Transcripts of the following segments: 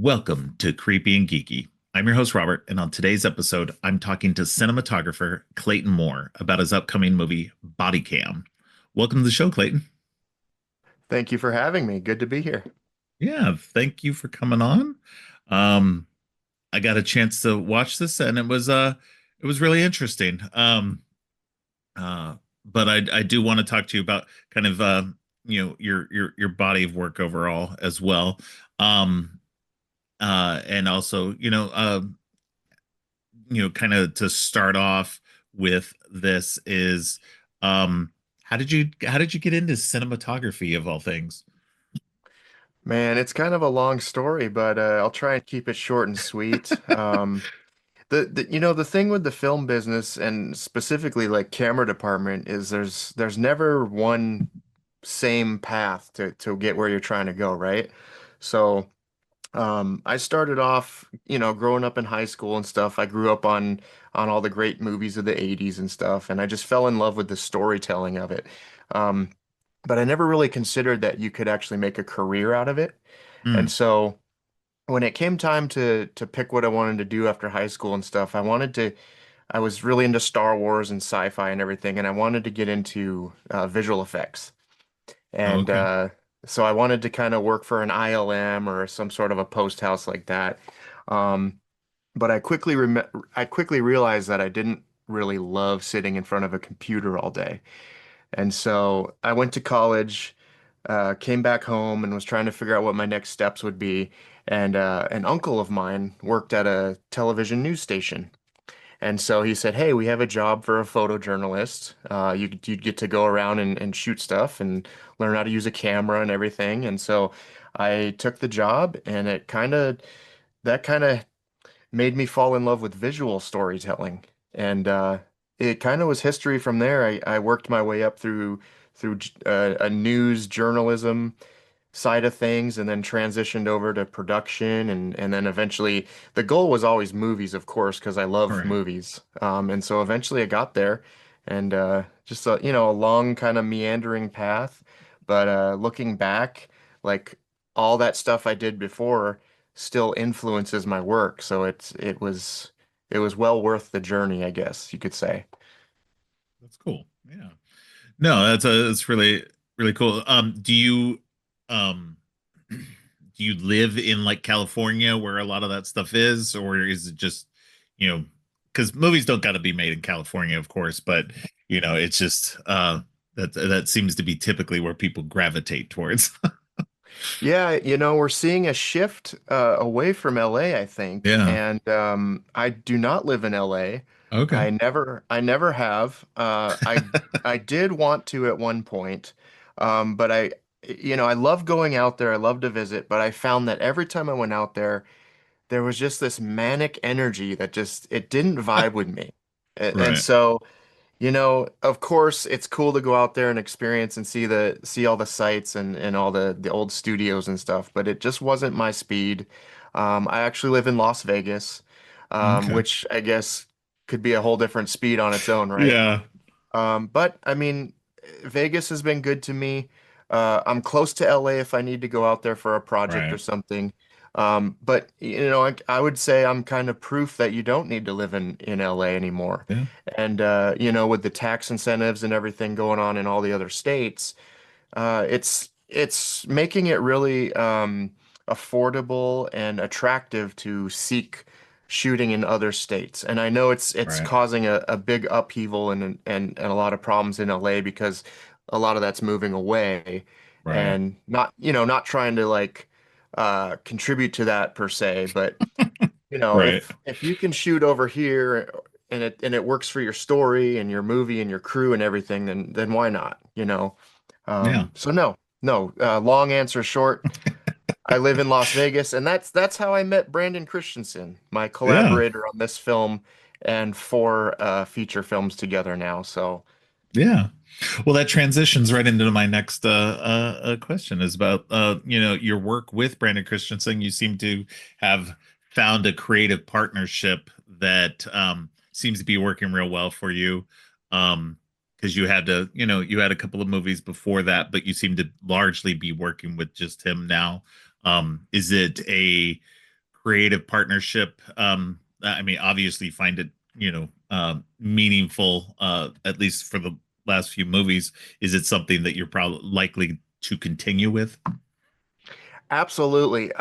Welcome to Creepy and Geeky. I'm your host, Robert, and on today's episode, I'm talking to cinematographer Clayton Moore about his upcoming movie, Bodycam. Welcome to the show, Clayton. Thank you for having me. Good to be here. Yeah, thank you for coming on. Um, I got a chance to watch this, and it was really interesting. But I do want to talk to you about kind of your body of work overall as well. Um, and also, kind of to start off with this is how did you get into cinematography of all things? Man, it's kind of a long story, but I'll try and keep it short and sweet. The thing with the film business and specifically like camera department is there's never one same path to get where you're trying to go, right? So I started off, growing up in high school and stuff. I grew up on all the great movies of the 80s and stuff, and I just fell in love with the storytelling of it. Um, but I never really considered that you could actually make a career out of it. And Mm, so when it came time to pick what I wanted to do after high school and stuff, I was really into Star Wars and sci-fi and everything, and I wanted to get into visual effects. And okay. so I wanted to kind of work for an ILM or some sort of a post house like that. Um, but I quickly realized that I didn't really love sitting in front of a computer all day. And so I went to college, came back home and was trying to figure out what my next steps would be. And an uncle of mine worked at a television news station. And so he said, "Hey, we have a job for a photojournalist. You'd get to go around and shoot stuff and learn how to use a camera and everything." And so I took the job, and that kind of made me fall in love with visual storytelling. And it kind of was history from there. I worked my way up through a news journalism side of things and then transitioned over to production and then eventually the goal was always movies, of course, because I All love right. movies. And so eventually I got there and just a long kind of meandering path. But looking back, like all that stuff I did before still influences my work. So it was well worth the journey, I guess you could say. That's cool. Yeah. No, that's really really cool. Do you live in like California where a lot of that stuff is, or is it just, you know, because movies don't got to be made in California, of course, but it's just that seems to be typically where people gravitate towards. Yeah, we're seeing a shift away from LA, I think. Yeah. And I do not live in LA. Okay. I never have. I did want to at one point, but I love going out there. I love to visit, but I found that every time I went out there, there was just this manic energy that just it didn't vibe with me. And Right. so. Of course, it's cool to go out there and experience and see all the sights and all the old studios and stuff, but it just wasn't my speed. I actually live in Las Vegas, Okay. which I guess could be a whole different speed on its own, right? Yeah. But I mean, Vegas has been good to me. I'm close to LA if I need to go out there for a project or Right. something. But I would say I'm kind of proof that you don't need to live in LA anymore. Yeah. And with the tax incentives and everything going on in all the other states, it's making it really affordable and attractive to seek shooting in other states. And I know it's Right. causing a big upheaval and a lot of problems in LA because a lot of that's moving away Right. and not trying to like contribute to that per se, but Right. if you can shoot over here and it works for your story and your movie and your crew and everything, then why not? Yeah. So no, no. Long answer short, I live in Las Vegas, and that's how I met Brandon Christensen, my Yeah. collaborator on this film and four feature films together now. So Yeah. Well, that transitions right into my next question is about your work with Brandon Christensen. You seem to have found a creative partnership that seems to be working real well for you. Because you had a couple of movies before that, but you seem to largely be working with just him now. Is it a creative partnership? I mean, obviously, you find it, meaningful, at least for the last few movies. Is it something that you're probably likely to continue with? Absolutely.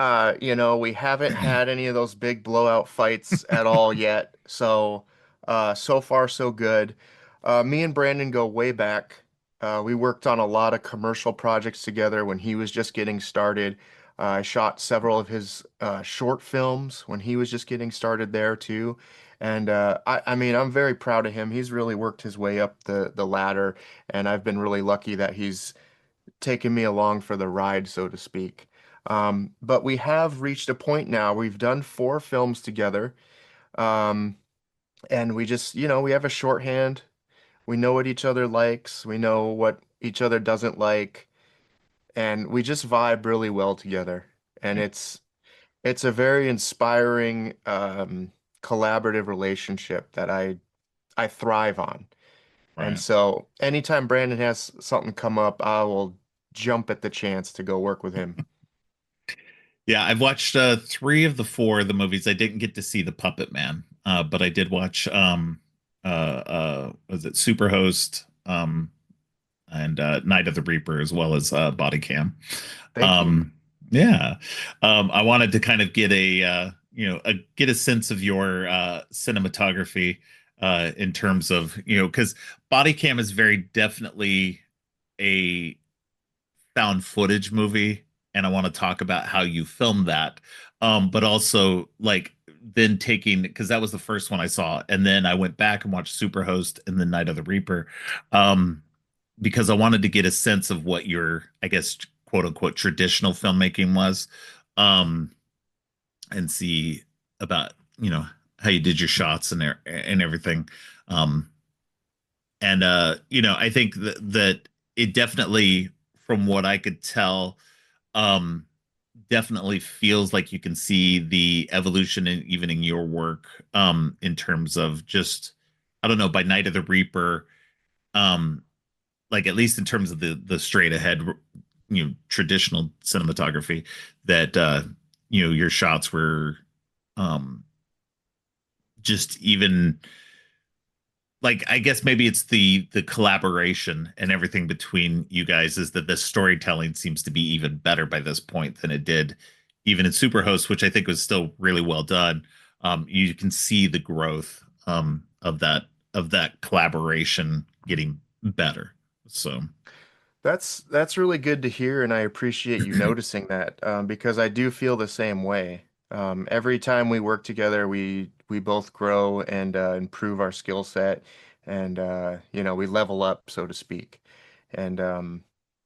We haven't had any of those big blowout fights at all yet. So far so good. Me and Brandon go way back. We worked on a lot of commercial projects together when he was just getting started. I shot several of his short films when he was just getting started there too. And I mean, I'm very proud of him. He's really worked his way up the ladder, and I've been really lucky that he's taken me along for the ride, so to speak. But we have reached a point now. We've done 4 films together. Um, and we just, we have a shorthand. We know what each other likes. We know what each other doesn't like. And we just vibe really well together. And it's a very inspiring, collaborative relationship that I thrive on. And Right. so anytime Brandon has something come up, I will jump at the chance to go work with him. Yeah, I've watched three of the four of the movies. I didn't get to see The Puppet Man, but I did watch was it Superhost, and Night of the Reaper, as well as Bodycam. Thank you. Um, yeah. I wanted to kind of get get a sense of your cinematography in terms of, because Bodycam is very definitely a found footage movie, and I want to talk about how you filmed that. But also, like, then taking, because that was the first one I saw, and then I went back and watched Superhost and then Night of the Reaper, um, because I wanted to get a sense of what your, I guess, quote unquote traditional filmmaking was, um, and see about, how you did your shots and everything. Um, and I think that it definitely, from what I could tell, um definitely feels like you can see the evolution in even in your work, in terms of just, I don't know, by Night of the Reaper, um like, at least in terms of the straight ahead, traditional cinematography, that your shots were, um just even, like, I guess maybe it's the collaboration and everything between you guys, is that the storytelling seems to be even better by this point than it did even in Superhost, which I think was still really well done. You can see the growth, of that collaboration getting better. So That's really good to hear, and I appreciate you noticing that, because I do feel the same way. Every time we work together, we both grow and improve our skill set, and we level up, so to speak. And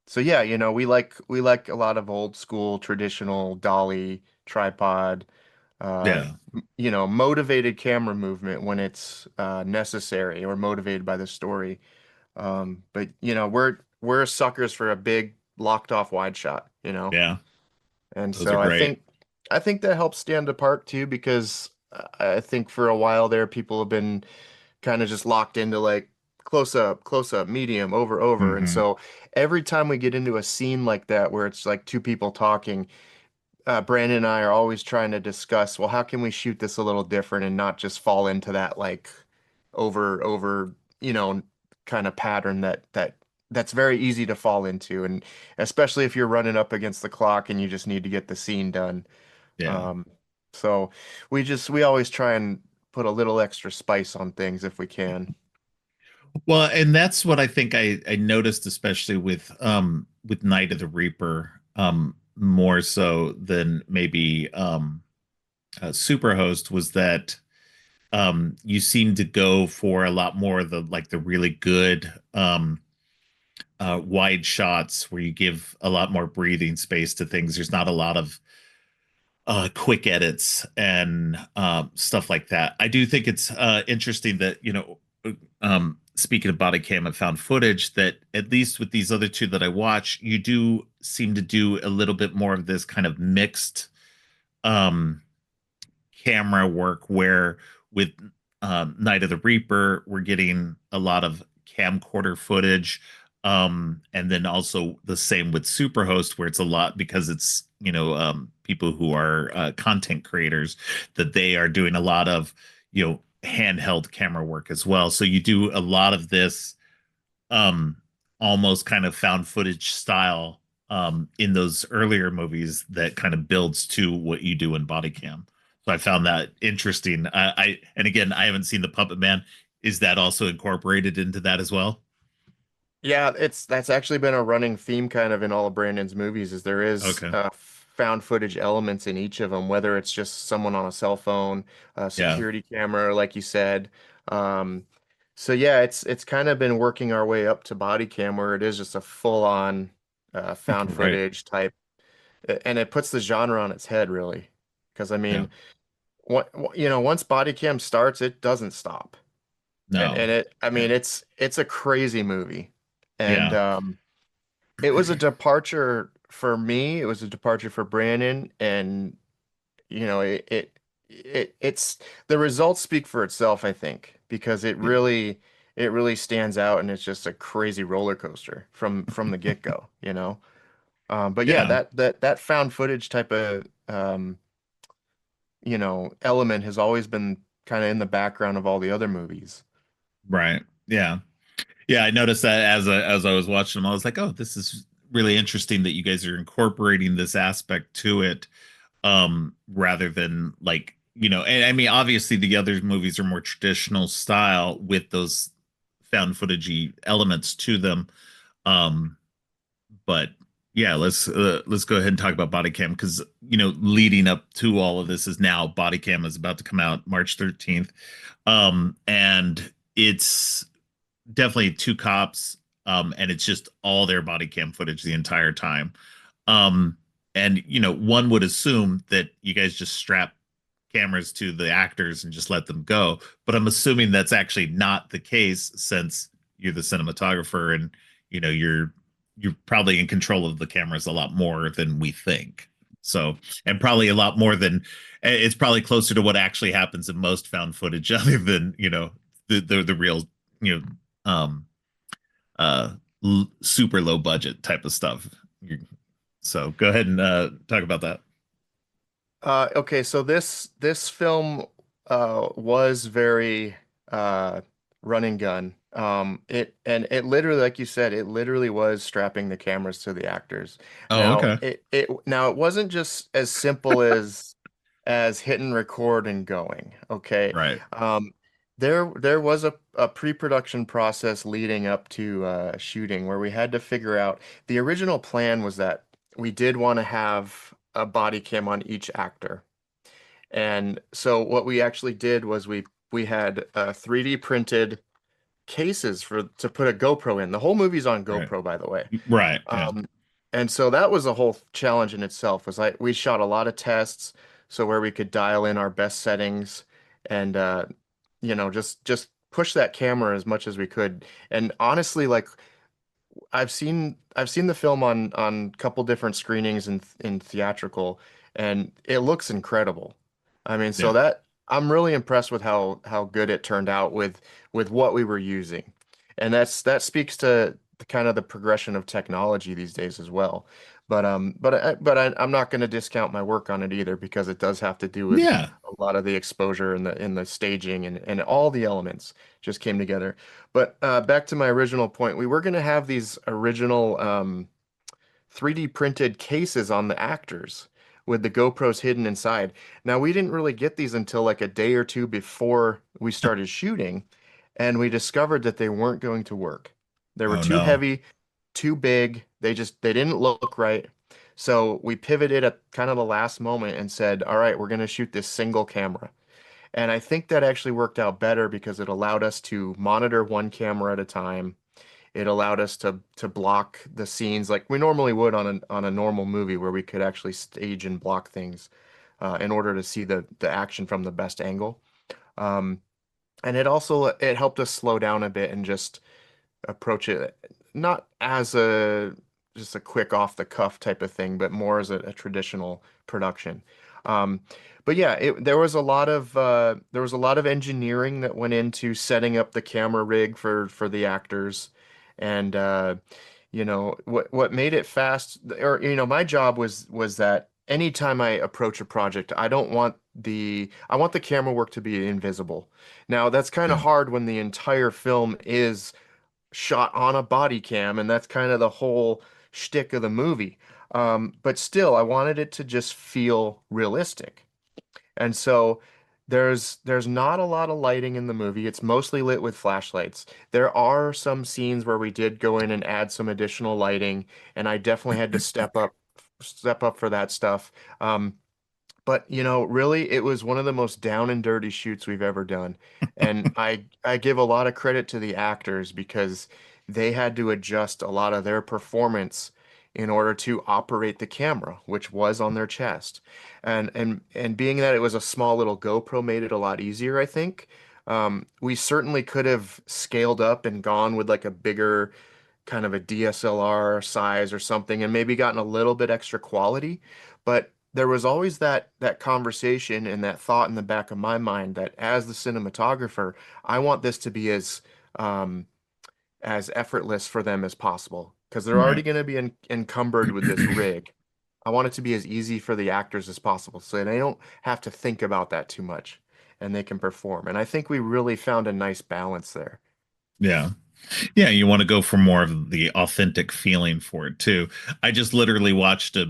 so yeah, we like a lot of old school traditional dolly tripod, yeah, motivated camera movement when it's necessary or motivated by the story. But we're suckers for a big locked off wide shot, yeah, And those are so great. I think that helps stand apart too, because I think for a while there people have been kind of just locked into like close up, medium, over. And Hmm. so every time we get into a scene like that where it's like two people talking, Brandon and I are always trying to discuss, well, how can we shoot this a little different and not just fall into that like over, kind of pattern that's very easy to fall into, and especially if you're running up against the clock and you just need to get the scene done. Yeah. Um, so we always try and put a little extra spice on things if we can. Well, and that's what I think I noticed, especially with Night of the Reaper, more so than maybe Superhost, was that you seem to go for a lot more of the really good, wide shots where you give a lot more breathing space to things. There's not a lot of quick edits and stuff like that. I do think it's interesting that, speaking of body cam, I found footage that, at least with these other two that I watch, you do seem to do a little bit more of this kind of mixed, um, camera work, where with Night of the Reaper, we're getting a lot of camcorder footage. And then also the same with Superhost, where it's a lot because it's, people who are content creators, that they are doing a lot of, handheld camera work as well. So you do a lot of this um almost kind of found footage style in those earlier movies that kind of builds to what you do in body cam. So I found that interesting. And again, I haven't seen the Puppet Man. Is that also incorporated into that as well? Yeah, it's that's actually been a running theme kind of in all of Brandon's movies is there is Okay. found footage elements in each of them, whether it's just someone on a cell phone, a Yeah. security camera, like you said. Um, so yeah, it's kind of been working our way up to body cam where it is just a full-on found Right. footage type, and it puts the genre on its head really. Because I Yeah. mean, once body cam starts, it doesn't stop. And No. it, I Yeah. mean, it's a crazy movie, and Yeah. it was a departure for me. It was a departure for Brandon, and it's the results speak for itself, I think, because it really stands out, and it's just a crazy roller coaster from the get-go, you know. But yeah, Yeah. that found footage type of element has always been kind of in the background of all the other movies. Right. Yeah. Yeah, I noticed that as I was watching them, I was like, "Oh, this is really interesting that you guys are incorporating this aspect to it, rather than like, and I mean, obviously the other movies are more traditional style with those found footagey elements to them. Um, but yeah, let's go ahead and talk about Bodycam because leading up to all of this is now Bodycam is about to come out March 13th, and it's definitely two cops, and it's just all their body cam footage the entire time. um and one would assume that you guys just strap cameras to the actors and just let them go, but I'm assuming that's actually not the case since you're the cinematographer, and you're probably in control of the cameras a lot more than we think. So, and probably a lot more than, it's probably closer to what actually happens in most found footage other than the real, you know um uh super low budget type of stuff. So go ahead and talk about that. Okay, so this film was very uh run and gun. It literally, like you said, it literally was strapping the cameras to the actors. Oh, Now okay. it wasn't just as simple as hit and record and going. Okay. Right. There was a pre-production process leading up to shooting where we had to figure out the original plan was that we did want to have a body cam on each actor. And so what we actually did was we had 3D printed cases for to put a GoPro in. The whole movie's on Right. GoPro, by the way. Right. Yeah. Um, and so that was a whole challenge in itself. Was like we shot a lot of tests, so where we could dial in our best settings and just push that camera as much as we could. And honestly, like I've seen the film on a couple different screenings in theatrical, and it looks incredible. I mean, so Yeah. that I'm really impressed with how good it turned out with what we were using, and that speaks to the kind of the progression of technology these days as well. I'm not going to discount my work on it either because it does have to do with Yeah. a lot of the exposure and the staging and all the elements just came together. But back to my original point, we were going to have these original 3D printed cases on the actors with the GoPros hidden inside. Now, we didn't really get these until like a day or two before we started shooting, and we discovered that they weren't going to work. They were Oh too no. heavy, too big. They didn't look right. So we pivoted at kind of the last moment and said, "All right, we're going to shoot this single camera." And I think that actually worked out better because it allowed us to monitor one camera at a time. It allowed us to block the scenes like we normally would on a normal movie where we could actually stage and block things in order to see the action from the best angle. Um, and it helped us slow down a bit and just approach it not as a just a quick off the cuff type of thing, but more as a traditional production. Um, but yeah, there was a lot of engineering that went into setting up the camera rig for the actors, And what made it fast, or my job was that anytime I approach a project, I want the camera work to be invisible. Now, that's kind of Yeah. hard when the entire film is shot on a body cam, and that's kind of the whole shtick of the movie. But still, I wanted it to just feel realistic. And so there's not a lot of lighting in the movie. It's mostly lit with flashlights. There are some scenes where we did go in and add some additional lighting, and I definitely had to step up for that stuff. But really, it was one of the most down and dirty shoots we've ever done. And I give a lot of credit to the actors because they had to adjust a lot of their performance in order to operate the camera, which was on their chest. And being that it was a small little GoPro made it a lot easier, I think. We certainly could have scaled up and gone with like a bigger kind of a DSLR size or something and maybe gotten a little bit extra quality. But there was always that conversation and that thought in the back of my mind that as the cinematographer, I want this to be um, as effortless for them as possible because they're already Right. going to be encumbered with this rig. I want it to be as easy for the actors as possible so they don't have to think about that too much and they can perform. And I think we really found a nice balance there. Yeah. Yeah, you want to go for more of the authentic feeling for it too. I just literally watched a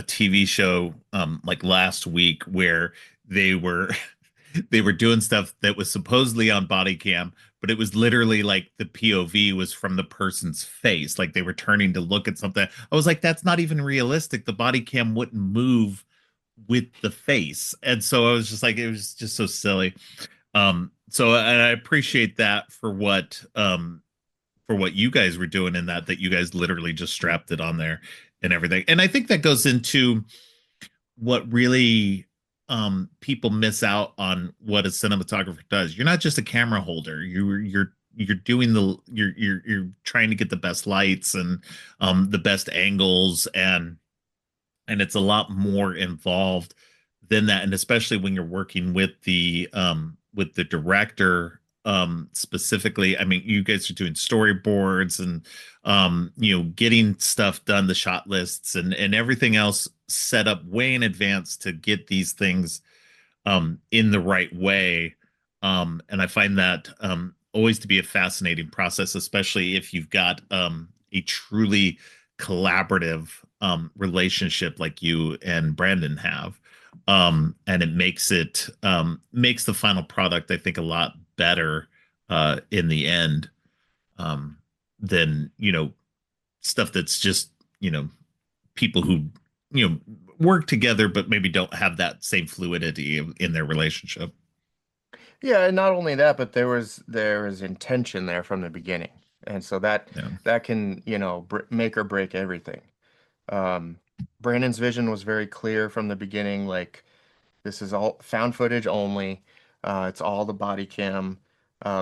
TV show like last week where they were they were doing stuff that was supposedly on body cam, but it was literally like the POV was from the person's face. Like they were turning to look at something. I was like, that's not even realistic. The body cam wouldn't move with the face. And so I was just like, it was just so silly. So and I appreciate that for what you guys were doing in that you guys literally just strapped it on there and everything. And I think that goes into what really people miss out on what a cinematographer does. You're not just a camera holder. You're doing you're trying to get the best lights and the best angles, and it's a lot more involved than that. And especially when you're working with the director specifically. I mean, you guys are doing storyboards and getting stuff done, the shot lists and everything else set up way in advance to get these things in the right way. And I find that always to be a fascinating process, especially if you've got a truly collaborative relationship like you and Brandon have. And it makes the final product, I think, a lot better in the end um, than stuff that's just people who work together but maybe don't have that same fluidity in their relationship. Yeah, and not only that, but there was intention there from the beginning, and so Yeah. that can make or break everything. Um, Brandon's vision was very clear from the beginning. Like this is all found footage only. It's all the body cam.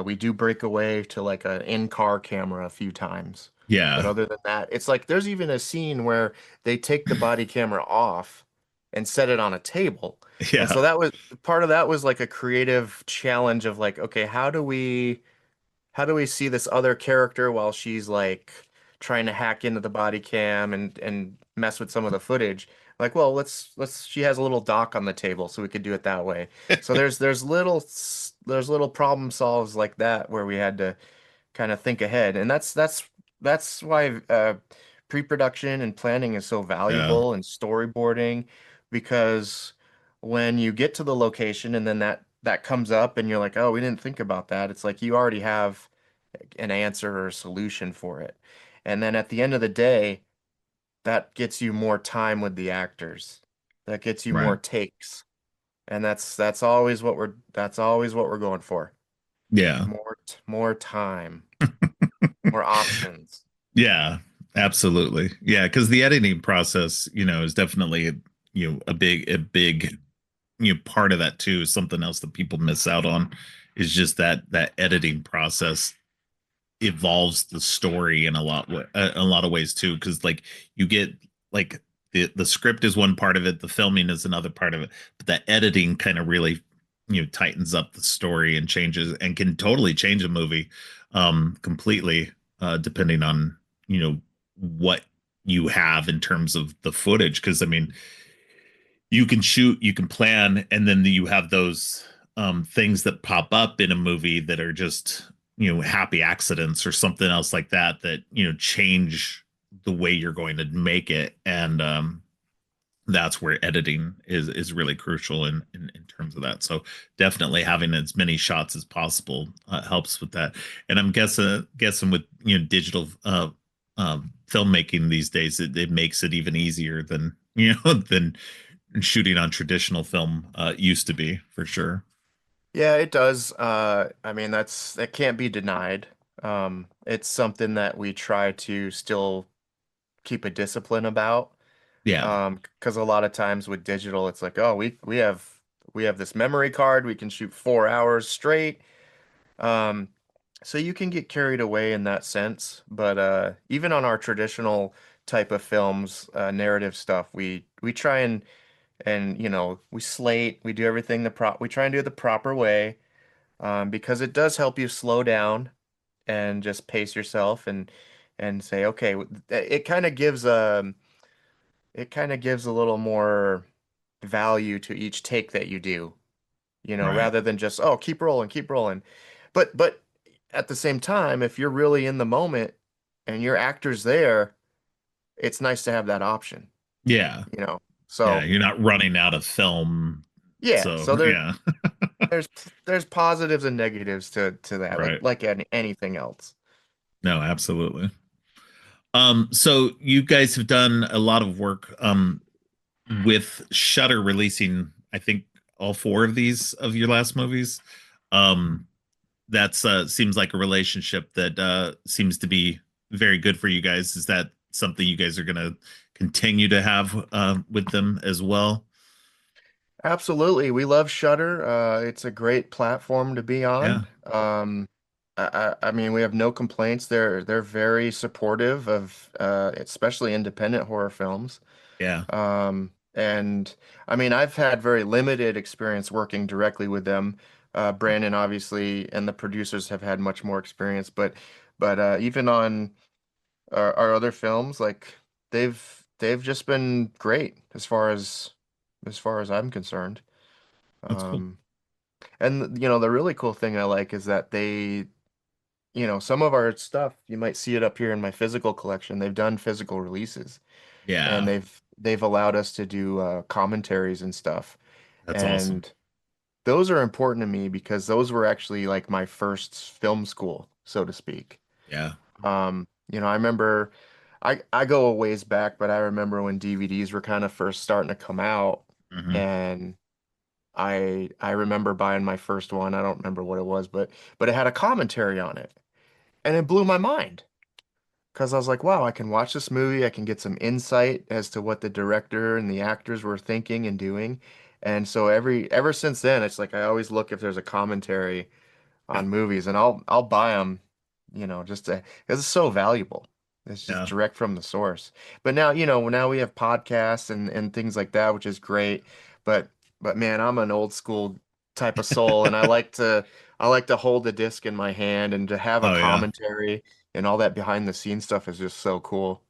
We do break away to like an in-car camera a few times, but Yeah. other than that, it's like there's even a scene where they take the body camera off and set it on a table. And Yeah. so that was part of that was like a creative challenge of like, okay, how do we see this other character while she's like trying to hack into the body cam and mess with some of the footage? Like, well, let's she has a little dock on the table, so we could do it that way. So there's little problem solves like that where we had to kind of think ahead, and that's why pre-production and planning is so Yeah. valuable and storyboarding because when you get to the location and then that comes up and you're like, oh, we didn't think about that. It's like you already have an answer or a solution for it. And then at the end of the day, that gets you more time with the actors. That gets you more Right. takes. And that's always what we're going for. Yeah. More time, more options. Yeah. Absolutely. Yeah, because the editing process, is definitely a big part of that too. Something else that people miss out on is just that editing process evolves the story in a lot of ways too, because like you get like the script is one part of it, the filming is another part of it, but that editing kind of really tightens up the story and changes and can totally change a movie completely. depending on, what you have in terms of the footage. Because I mean, you can shoot, you can plan, and then you have those things that pop up in a movie that are just, happy accidents or something else like that, that, change the way you're going to make it. And that's where editing is really crucial in terms of that. So definitely having as many shots as possible helps with that. And I'm guessing with, digital filmmaking these days, it makes it even easier than, than shooting on traditional film used to be, for sure. Yeah, it does. I mean, that can't be denied. It's something that we try to still keep a discipline about. Yeah, Because a lot of times with digital, it's like, oh, we have this memory card, we can shoot 4 hours straight. Um, so you can get carried away in that sense. But even on our traditional type of films, narrative stuff, we try and we slate, we do everything we try and do it the proper way, because it does help you slow down and just pace yourself and say, okay, it kind of gives a little more value to each take that you do, right. rather than just, oh, keep rolling, keep rolling. But at the same time, if you're really in the moment and your actor's there, it's nice to have that option, Yeah, you know. yeah. So You're not running out of film, yeah, so so yeah, there's there's positives and negatives to that, like right. anything else. No, absolutely. So you guys have done a lot of work with Shudder releasing, I think, all four of these of your last movies. Um, that's seems like a relationship that seems to be very good for you guys. Is that something you guys are going to continue to have with them as well? Absolutely. We love Shudder. It's a great platform to be Yeah, on. I mean, we have no complaints. They're very supportive of especially independent horror films. yeah, And I mean, I've had very limited experience working directly with them. Brandon obviously and the producers have had much more experience, but even on our other films, like they've just been great as far as I'm concerned. that's cool. Um, and the really cool thing I like is that some of our stuff, you might see it up here in my physical collection. They've done physical releases, and Yeah, they've allowed us to do commentaries and stuff. that's awesome. And those are important to me because those were actually like my first film school, so to speak. Yeah. I remember I go a ways back, but I remember when DVDs were kind of first starting to come out, Hmm. and I remember buying my first one. I don't remember what it was, but it had a commentary on it, and it blew my mind because I was like, wow, I can watch this movie. I can get some insight as to what the director and the actors were thinking and doing. And so ever since then, it's like I always look if there's a commentary on movies, and I'll buy them, just to because it's so valuable. It's just Yeah. direct from the source. But now we have podcasts and things like that, which is great. But but man, I'm an old school type of soul, and I like to hold the disc in my hand and to have a Oh yeah. commentary and all that behind the scenes stuff is just so cool.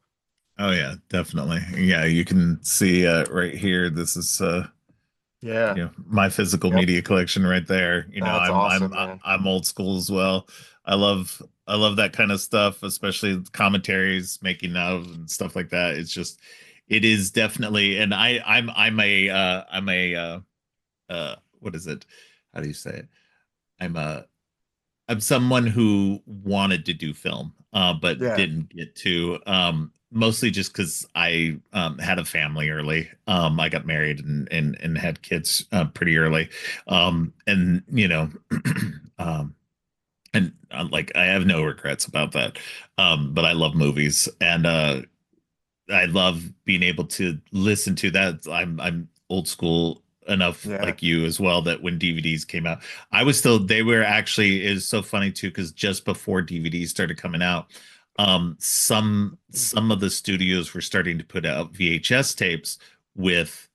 Oh yeah, definitely. Yeah, you can see right here. This is Yeah. my physical Yep. media collection right there. That's awesome, man. I'm old school as well. I love that kind of stuff, especially commentaries, making of and stuff like that. It's just it is definitely, and I'm a what is it? How do you say it? I'm a I'm someone who wanted to do film, but Yeah. didn't get to. Mostly just because I had a family early. I got married and had kids pretty early, and um, and like I have no regrets about that. But I love movies, and I love being able to listen to that. I'm old school enough Yeah. like you as well that when DVDs came out, I was still they were actually is so funny too because just before DVDs started coming out, some of the studios were starting to put out VHS tapes with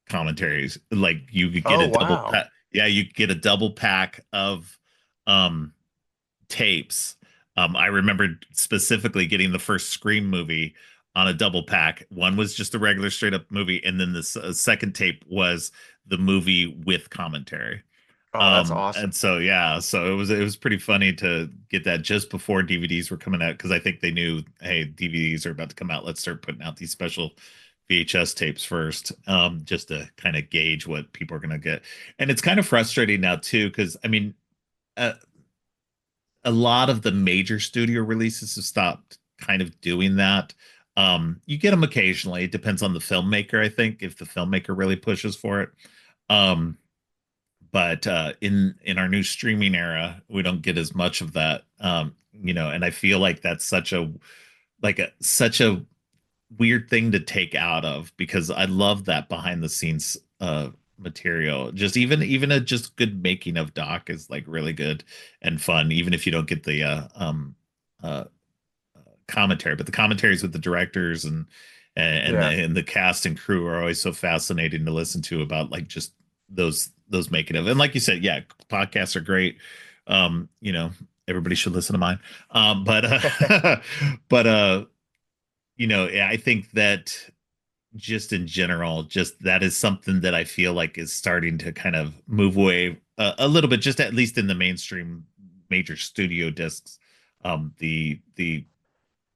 commentaries. Like you could get Oh, a double wow. pack. Yeah, you could get a double pack of um tapes I remember specifically getting the first Scream movie on a double pack. One was just a regular straight up movie, and then the second tape was the movie with commentary. Oh, that's And awesome. so yeah, so it was pretty funny to get that just before DVDs were coming out because I think they knew, hey, DVDs are about to come out. Let's start putting out these special VHS tapes first, just to kind of gauge what people are going to get. And it's kind of frustrating now too, because I mean, uh, a lot of the major studio releases have stopped kind of doing that. You get them occasionally. It depends on the filmmaker, I think, if the filmmaker really pushes for it. Um, but in our new streaming era, we don't get as much of that. And I feel like that's such a weird thing to take out of because I love that behind the scenes material. Just even a just good making of doc is like really good and fun, even if you don't get the uh commentary. But the commentaries with the directors and Yeah. the cast and crew are always so fascinating to listen to about like just those making of. And like you said, yeah, podcasts are great. You know, everybody should listen to mine. But but yeah, I think that just in general, just that is something that I feel like is starting to kind of move away a little bit, just at least in the mainstream major studio discs. The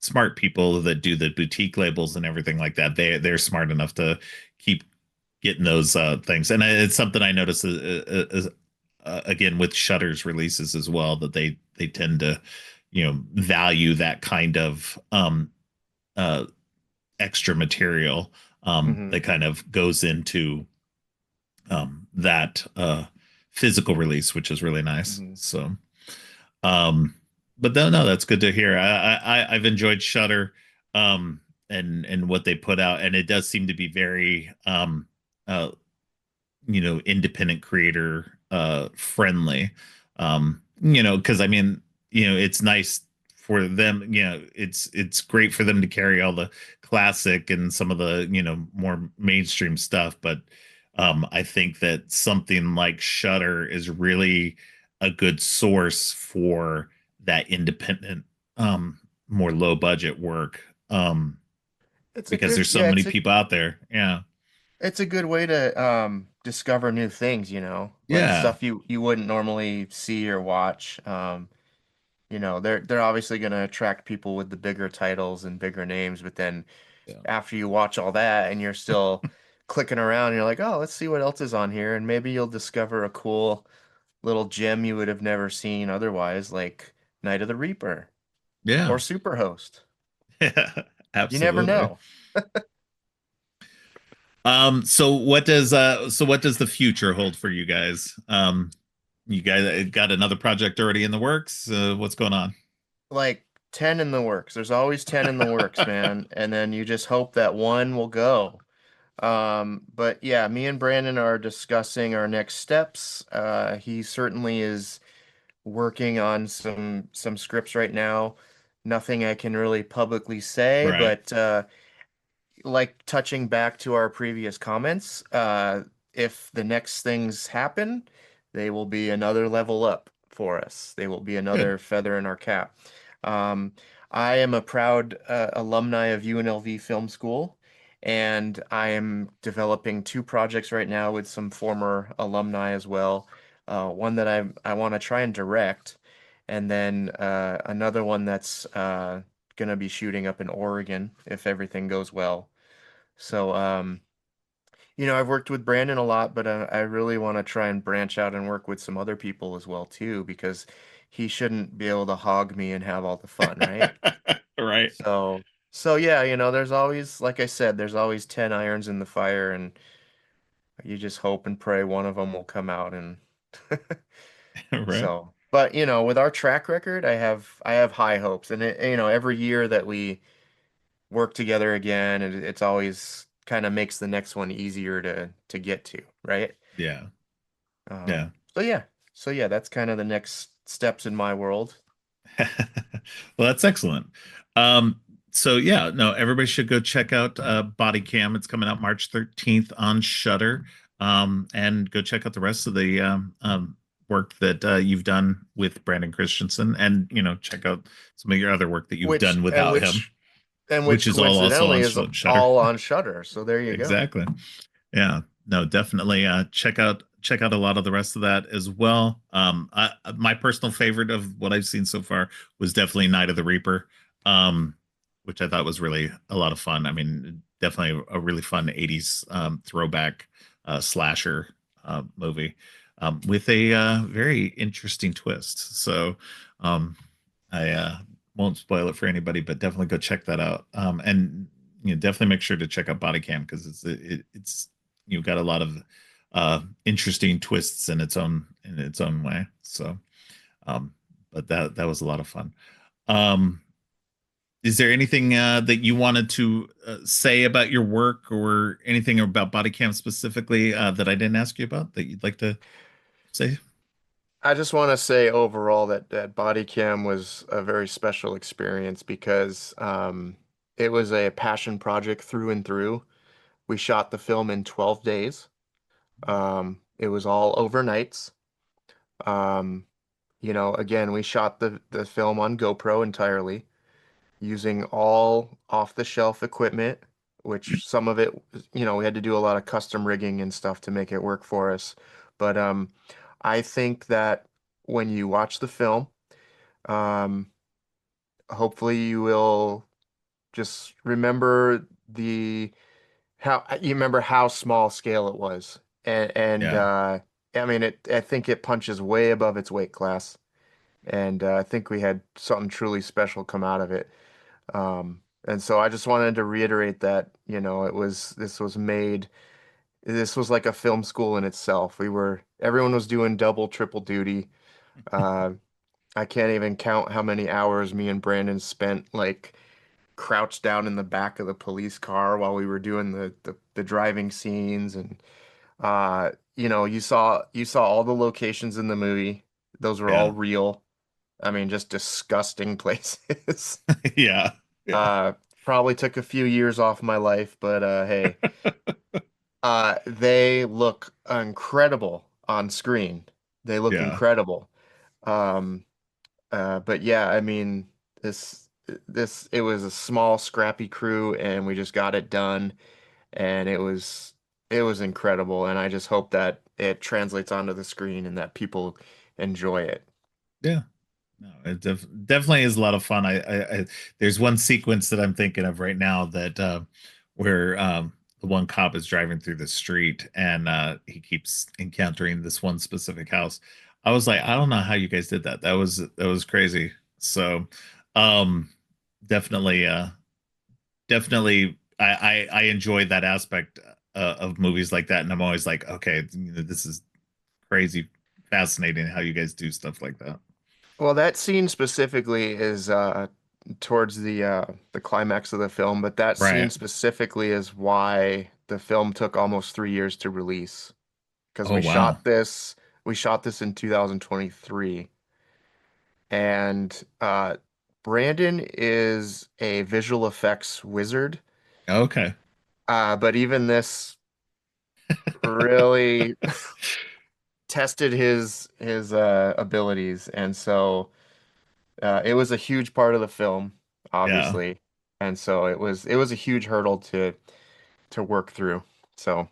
smart people that do the boutique labels and everything like that, they're smart enough to keep getting those things. And it's something I notice again with Shutter's releases as well, that they tend to value that kind of uh extra material Hmm. that kind of goes into that physical release, which is really nice. Hmm. So, um, but no, that's good to hear. I've enjoyed Shutter, and what they put out, and it does seem to be very uh, independent creator friendly. Because I mean, it's nice for them. It's great for them to carry all the classic and some of the more mainstream stuff, but I think that something like Shutter is really a good source for that independent, more low budget work, It's a because good, there's so yeah, many people out there. Yeah. it's a good way to discover new things, like Yeah. stuff you wouldn't normally see or watch. They're obviously going to attract people with the bigger titles and bigger names, but then Yeah. after you watch all that and you're still clicking around, you're like, oh, let's see what else is on here, and maybe you'll discover a cool little gem you would have never seen otherwise, like Night of the Reaper Yeah. or Superhost. Yeah, You never absolutely. know. So what does the future hold for you guys? You guys got another project already in the works? What's going on? Like 10 in the works. There's always 10 in the works, man. And then you just hope that one will go. But yeah, me and Brandon are discussing our next steps. He certainly is working on some scripts right now. Nothing I can really publicly say, Right. but like touching back to our previous comments, if the next things happen, they will be another level up for us. They will be Good. another feather in our cap. Um, I am a proud alumni of UNLV Film School, and I am developing two projects right now with some former alumni as well. One that I want to try and direct, and then another one that's gonna be shooting up in Oregon if everything goes well. So, I've worked with Brandon a lot, but I really want to try and branch out and work with some other people as well too, because he shouldn't be able to hog me and have all the fun, right? Right. So yeah, there's always, like I said, there's always 10 irons in the fire, and you just hope and pray one of them will come out. And Right. so, but with our track record, I have high hopes, and every year that we work together again, and it's always kind of makes the next one easier to get to, right? Yeah. Um, Yeah. so yeah, so yeah, that's kind of the next steps in my world. Well, that's excellent. Um, so yeah, no, everybody should go check out Bodycam. It's coming out March 13th on Shudder. And go check out the rest of the work that you've done with Brandon Christensen, and check out some of your other work that you've which done and without him, which and which which is all also coincidentally on is Shutter. all on Shudder. So there you go. Exactly. Yeah, no, definitely check out a lot of the rest of that as well. My personal favorite of what I've seen so far was definitely Night of the Reaper, um, which I thought was really a lot of fun. I mean, definitely a really fun 80s throwback slasher movie with a very interesting twist. So I won't spoil it for anybody, but definitely go check that out. And definitely make sure to check out Bodycam because it's you've got a lot of interesting twists in its own way. So, um, but that was a lot of fun. Um, is there anything that you wanted to say about your work or anything about Bodycam specifically that I didn't ask you about that you'd like to say? I just want to say overall that Bodycam was a very special experience because it was a passion project through and through. We shot the film in 12 days. It was all overnights. Um, again, we shot the film on GoPro entirely using all off-the-shelf equipment, which some of it, we had to do a lot of custom rigging and stuff to make it work for us. But I think that when you watch the film, um, hopefully you will just remember the how you remember how small scale it was. And Yeah, I mean I think it punches way above its weight class. And I think we had something truly special come out of it. And so I just wanted to reiterate that, this was like a film school in itself. Everyone was doing double, triple duty. Uh, I can't even count how many hours me and Brandon spent like crouched down in the back of the police car while we were doing the driving scenes. And you saw all the locations in the movie. Those were all yeah, real. I mean, just disgusting places. yeah, yeah, Uh, Probably took a few years off my life, but hey, they look incredible on screen. They look yeah, incredible. Um, but yeah, I mean, it was a small, scrappy crew, and we just got it done, and it was incredible. And I just hope that it translates onto the screen and that people enjoy it. yeah. No, it definitely is a lot of fun. There's one sequence that I'm thinking of right now that where the one cop is driving through the street and he keeps encountering this one specific house. I was like, I don't know how you guys did that. That was crazy. So, um, definitely, definitely, I enjoy that aspect of movies like that, and I'm always like, okay, this is crazy, fascinating how you guys do stuff like that. Well, that scene specifically is towards the climax of the film, but that scene Right. specifically is why the film took almost 3 years to release because Oh wow. we shot this in 2023, and Brandon is a visual effects wizard, Okay. but even this really tested his abilities, and so. It was a huge part of the film, Yeah. obviously, and so it was a huge hurdle to work through. So,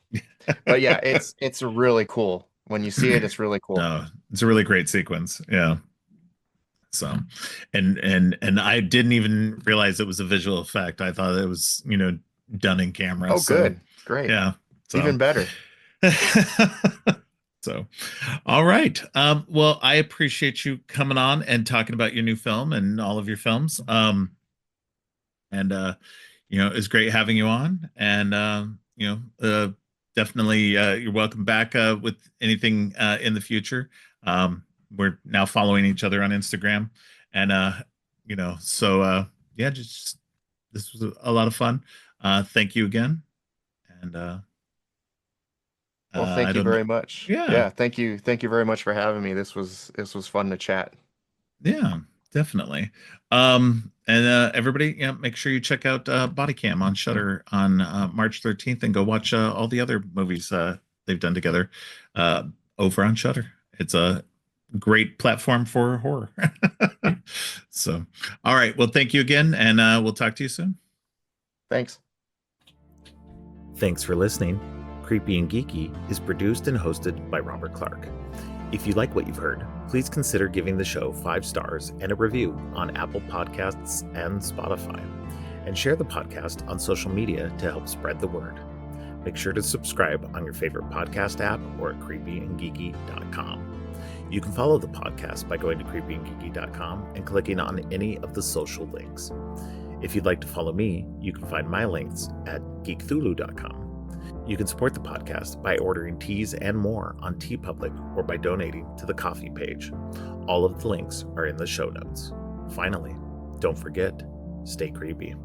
but yeah, it's really cool. When you see it, it's really cool. No, it's a really great sequence. Yeah. So, and I didn't even realize it was a visual effect. I thought it was, done in camera. Oh, So, good. Great. yeah. So, Even better. so, all right. Well, I appreciate you coming on and talking about your new film and all of your films. And it's great having you on. And definitely you're welcome back with anything in the future. We're now following each other on Instagram, and so yeah, just this was a lot of fun. Thank you again, and Well, I thank you don't know. very much. Yeah, Yeah, thank you. Thank you very much for having me. This was fun to chat. yeah, definitely. And everybody, yeah, make sure you check out Bodycam on Shudder on March 13th and go watch all the other movies they've done together uh, over on Shudder. It's great platform for horror. So, all right. Well, thank you again, and we'll talk to you soon. Thanks. Thanks for listening. Creepy and Geeky is produced and hosted by Robert Clark. If you like what you've heard, please consider giving the show 5 stars and a review on Apple Podcasts and Spotify, and share the podcast on social media to help spread the word. Make sure to subscribe on your favorite podcast app or at creepyandgeeky.com. You can follow the podcast by going to creepyandgeeky.com and clicking on any of the social links. If you'd like to follow me, you can find my links at geekthulu.com. You can support the podcast by ordering teas and more on TeePublic or by donating to the coffee page. All of the links are in the show notes. Finally, don't forget, stay creepy.